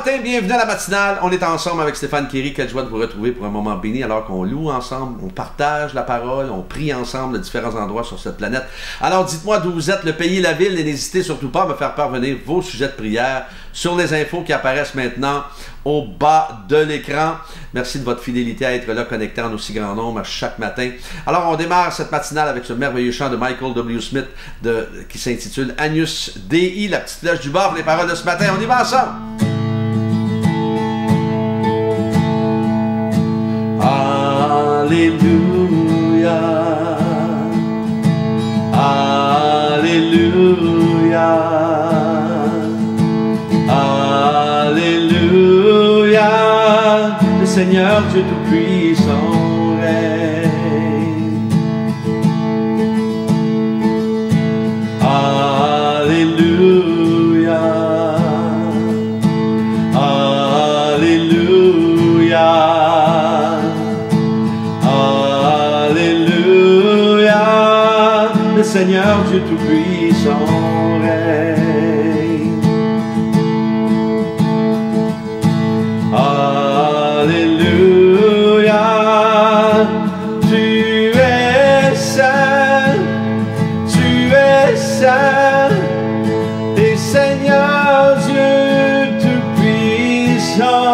matin, bienvenue à la matinale. On est ensemble avec Stéphane Kéry. Quelle joie de vous retrouver pour un moment béni alors qu'on loue ensemble, on partage la parole, on prie ensemble de différents endroits sur cette planète. Alors dites-moi d'où vous êtes, le pays, la ville, et n'hésitez surtout pas à me faire parvenir vos sujets de prière sur les infos qui apparaissent maintenant au bas de l'écran. Merci de votre fidélité à être là, connecté en aussi grand nombre chaque matin. Alors, on démarre cette matinale avec ce merveilleux chant de Michael W. Smith qui s'intitule Agnus Dei, la petite cloche du bord, les paroles de ce matin. On y va ensemble! Alléluia, Alléluia, Alléluia, le Seigneur Dieu Tout-Puissant règne. Alléluia, Alléluia, Alléluia, le Seigneur Dieu Tout-Puissant règne. Alléluia, tu es saint, et Seigneur Dieu Tout-Puissant,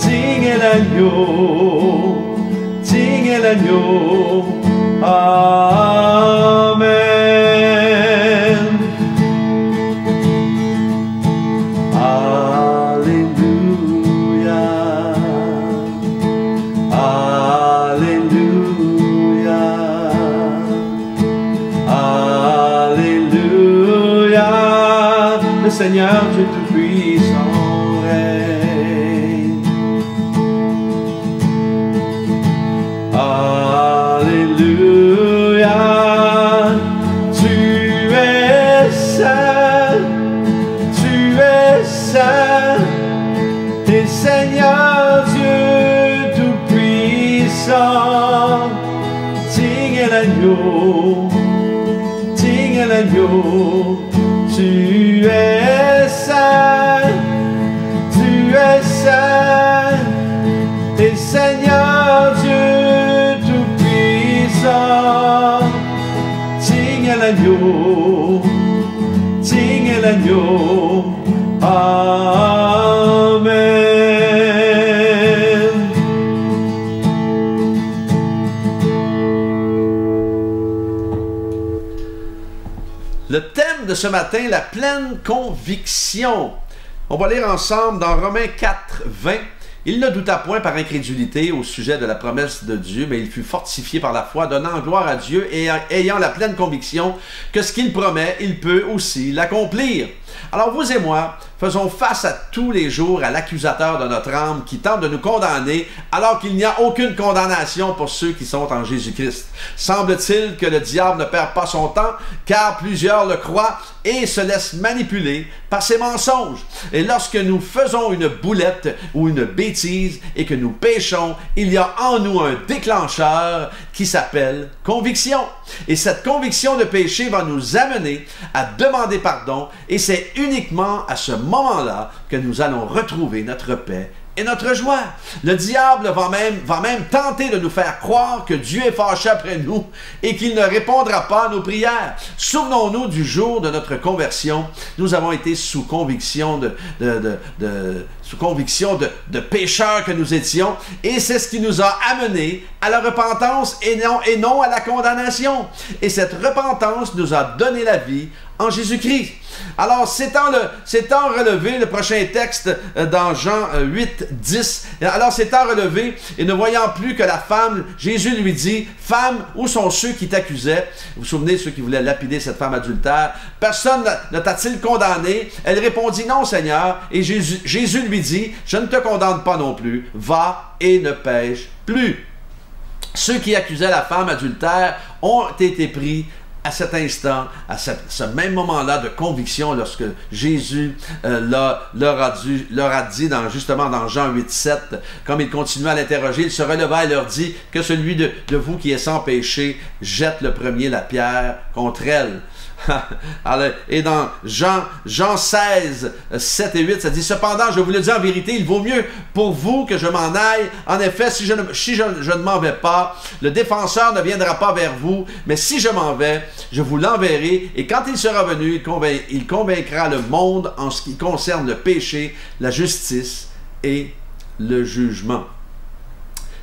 digne est l'agneau, digne est l'agneau. Amen. Alléluia, Alléluia, Alléluia, le Seigneur Dieu Tout-Puissant règne. Alléluia, tu es saint, et Seigneur Dieu Tout-Puissant, digne est l'agneau, digne est l'agneau, tu es saint, et Seigneur Dieu Tout-Puissant, digne est l'agneau, digne est l'agneau. Amen. Le thème de ce matin, la pleine conviction. On va lire ensemble dans Romains 4, 20. Il ne douta point par incrédulité au sujet de la promesse de Dieu, mais il fut fortifié par la foi, donnant gloire à Dieu et ayant la pleine conviction que ce qu'il promet, il peut aussi l'accomplir. Alors vous et moi, faisons face à tous les jours à l'accusateur de notre âme qui tente de nous condamner alors qu'il n'y a aucune condamnation pour ceux qui sont en Jésus-Christ. Semble-t-il que le diable ne perd pas son temps car plusieurs le croient et se laissent manipuler par ses mensonges. Et lorsque nous faisons une boulette ou une bêtise et que nous péchons, il y a en nous un déclencheur qui s'appelle conviction. Et cette conviction de péché va nous amener à demander pardon et c'est uniquement à ce moment-là que nous allons retrouver notre paix et notre joie. Le diable va même tenter de nous faire croire que Dieu est fâché après nous et qu'il ne répondra pas à nos prières. Souvenons-nous du jour de notre conversion. Nous avons été sous conviction de pécheurs que nous étions et c'est ce qui nous a amenés à la repentance et non à la condamnation. Et cette repentance nous a donné la vie en Jésus-Christ. Alors, s'étant relevé, le prochain texte dans Jean 8, 10, alors s'étant relevé et ne voyant plus que la femme, Jésus lui dit, « Femme, où sont ceux qui t'accusaient? » Vous vous souvenez, ceux qui voulaient lapider cette femme adultère. « Personne ne t'a-t-il condamné? » Elle répondit, « Non, Seigneur. » Et Jésus lui dit, « Je ne te condamne pas non plus. Va et ne pêche plus. » Ceux qui accusaient la femme adultère ont été pris à cet instant, à ce même moment-là de conviction, lorsque Jésus leur a dit, justement dans Jean 8, 7, comme il continuait à l'interroger, il se releva et leur dit que celui de vous qui est sans péché jette le premier la pierre contre elle. Et dans Jean 16, 7 et 8, ça dit « Cependant, je vous le dis en vérité, il vaut mieux pour vous que je m'en aille. En effet, si je ne m'en vais pas, le défenseur ne viendra pas vers vous. Mais si je m'en vais, je vous l'enverrai. Et quand il sera venu, il convaincra le monde en ce qui concerne le péché, la justice et le jugement. »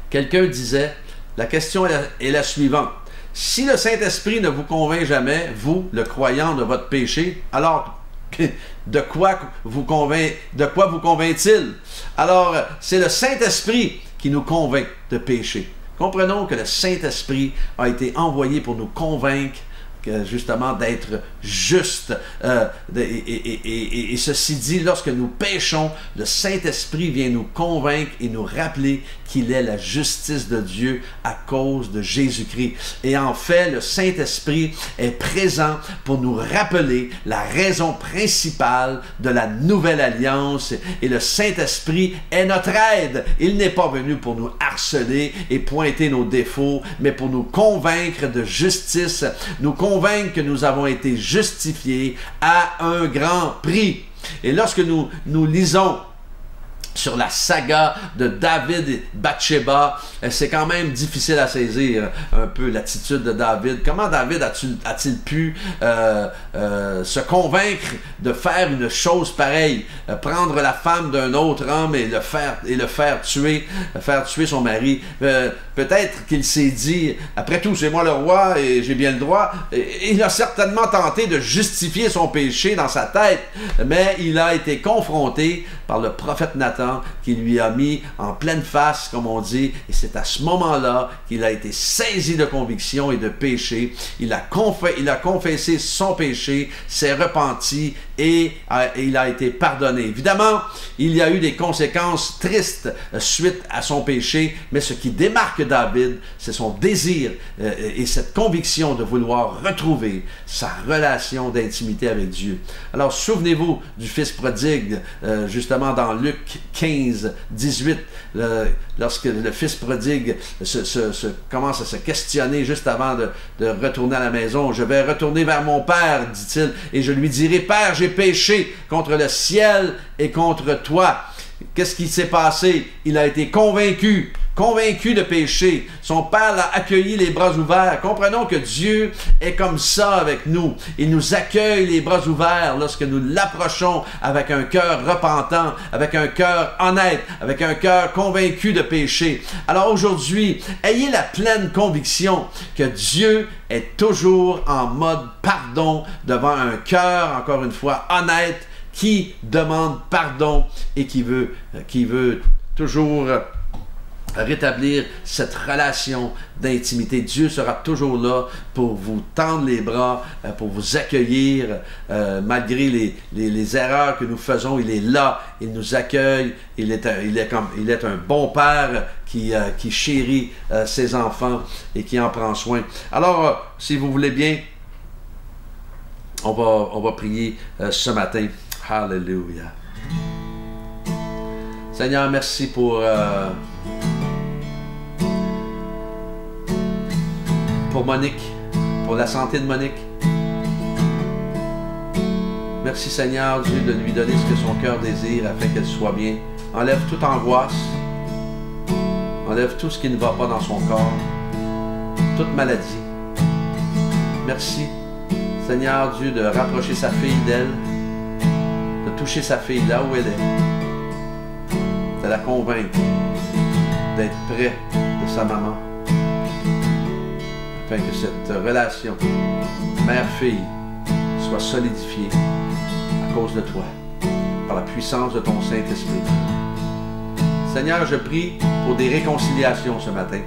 Quelqu'un disait, la question est la suivante. Si le Saint-Esprit ne vous convainc jamais, vous, le croyant, de votre péché, alors de quoi vous convainc-il? Alors, c'est le Saint-Esprit qui nous convainc de péché. Comprenons que le Saint-Esprit a été envoyé pour nous convaincre justement d'être juste. Et ceci dit, lorsque nous péchons, le Saint-Esprit vient nous convaincre et nous rappeler qu'il est la justice de Dieu à cause de Jésus-Christ. Et en fait, le Saint-Esprit est présent pour nous rappeler la raison principale de la nouvelle alliance. Et le Saint-Esprit est notre aide. Il n'est pas venu pour nous harceler et pointer nos défauts, mais pour nous convaincre de justice, nous convaincre que nous avons été justifiés à un grand prix. Et lorsque nous lisons sur la saga de David et Bathsheba, c'est quand même difficile à saisir un peu l'attitude de David. Comment David a-t-il pu se convaincre de faire une chose pareille, prendre la femme d'un autre homme et le faire tuer son mari? Peut-être qu'il s'est dit, après tout, c'est moi le roi et j'ai bien le droit. Il a certainement tenté de justifier son péché dans sa tête, mais il a été confronté par le prophète Nathan qui lui a mis en pleine face, comme on dit, et c'est à ce moment-là qu'il a été saisi de conviction et de péché. Il a confessé son péché, s'est repenti et il a été pardonné. Évidemment, il y a eu des conséquences tristes suite à son péché, mais ce qui démarque David, c'est son désir et cette conviction de vouloir retrouver sa relation d'intimité avec Dieu. Alors, souvenez-vous du fils prodigue, justement dans Luc 15, 18, lorsque le fils prodigue commence à se questionner juste avant de retourner à la maison. « Je vais retourner vers mon père, dit-il, et je lui dirai, Père, j'ai péché contre le ciel et contre toi. » Qu'est-ce qui s'est passé? Il a été convaincu de péché. Son père l'a accueilli les bras ouverts. Comprenons que Dieu est comme ça avec nous. Il nous accueille les bras ouverts lorsque nous l'approchons avec un cœur repentant, avec un cœur honnête, avec un cœur convaincu de péché. Alors aujourd'hui, ayez la pleine conviction que Dieu est toujours en mode pardon devant un cœur, encore une fois, honnête, qui demande pardon et qui veut toujours rétablir cette relation d'intimité. Dieu sera toujours là pour vous tendre les bras, pour vous accueillir, malgré les erreurs que nous faisons. Il est là, il nous accueille, il est un bon père qui chérit ses enfants et qui en prend soin. Alors, si vous voulez bien, on va prier ce matin. Alléluia. Seigneur, merci pour Monique, pour la santé de Monique. Merci Seigneur Dieu de lui donner ce que son cœur désire afin qu'elle soit bien. Enlève toute angoisse, enlève tout ce qui ne va pas dans son corps, toute maladie. Merci Seigneur Dieu de rapprocher sa fille d'elle, de toucher sa fille là où elle est, de la convaincre d'être près de sa maman, afin que cette relation mère-fille soit solidifiée à cause de toi, par la puissance de ton Saint-Esprit. Seigneur, je prie pour des réconciliations ce matin.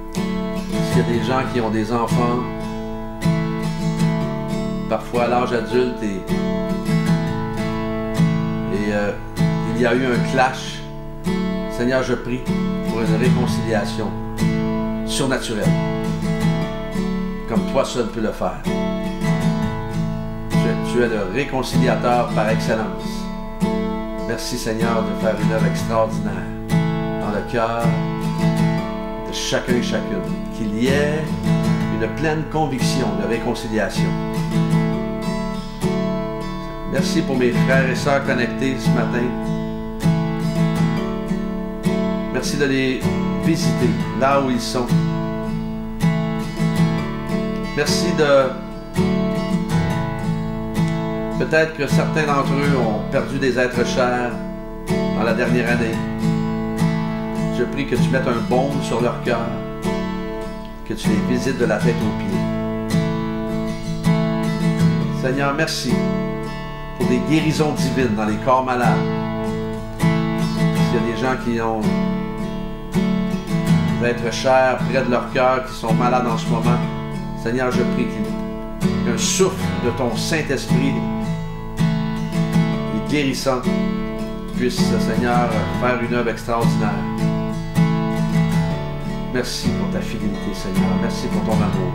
S'il y a des gens qui ont des enfants, parfois à l'âge adulte, et il y a eu un clash, Seigneur, je prie pour une réconciliation surnaturelle, comme toi seul peux le faire. Tu es le réconciliateur par excellence. Merci Seigneur de faire une œuvre extraordinaire dans le cœur de chacun et chacune. Qu'il y ait une pleine conviction de réconciliation. Merci pour mes frères et sœurs connectés ce matin. Merci de les visiter là où ils sont. Merci de... Peut-être que certains d'entre eux ont perdu des êtres chers dans la dernière année. Je prie que tu mettes un baume sur leur cœur, que tu les visites de la tête aux pieds. Seigneur, merci pour des guérisons divines dans les corps malades. S'il y a des gens qui ont des êtres chers près de leur cœur, qui sont malades en ce moment, Seigneur, je prie qu'un souffle de ton Saint-Esprit guérissant puisse, Seigneur, faire une œuvre extraordinaire. Merci pour ta fidélité, Seigneur. Merci pour ton amour.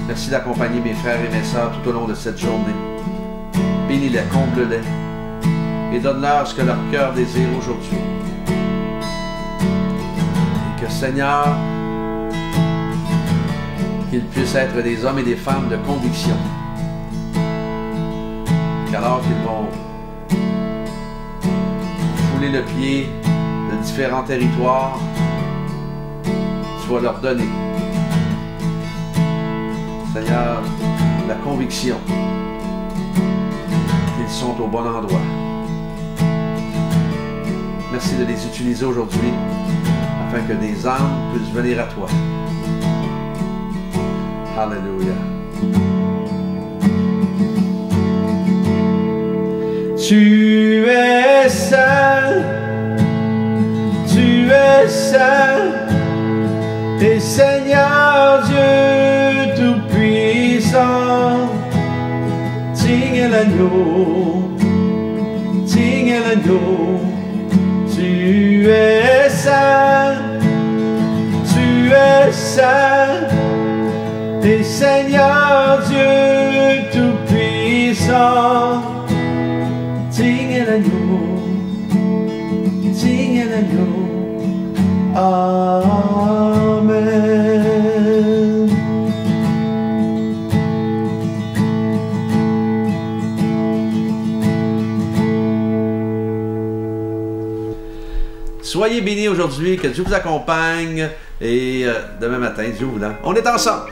Merci d'accompagner mes frères et mes sœurs tout au long de cette journée. Bénis-les, comble-les et donne-leur ce que leur cœur désire aujourd'hui. Et que, Seigneur, qu'ils puissent être des hommes et des femmes de conviction. Alors qu'ils vont fouler le pied de différents territoires, tu vas leur donner, Seigneur, la conviction qu'ils sont au bon endroit. Merci de les utiliser aujourd'hui afin que des âmes puissent venir à toi. Alléluia. Tu es saint, et Seigneur Dieu Tout-Puissant, digne l'agneau, tu es saint, et Seigneur Dieu Tout-Puissant, digne l'agneau. Amen. Soyez bénis aujourd'hui, que Dieu vous accompagne et demain matin, Dieu voulant, on est ensemble.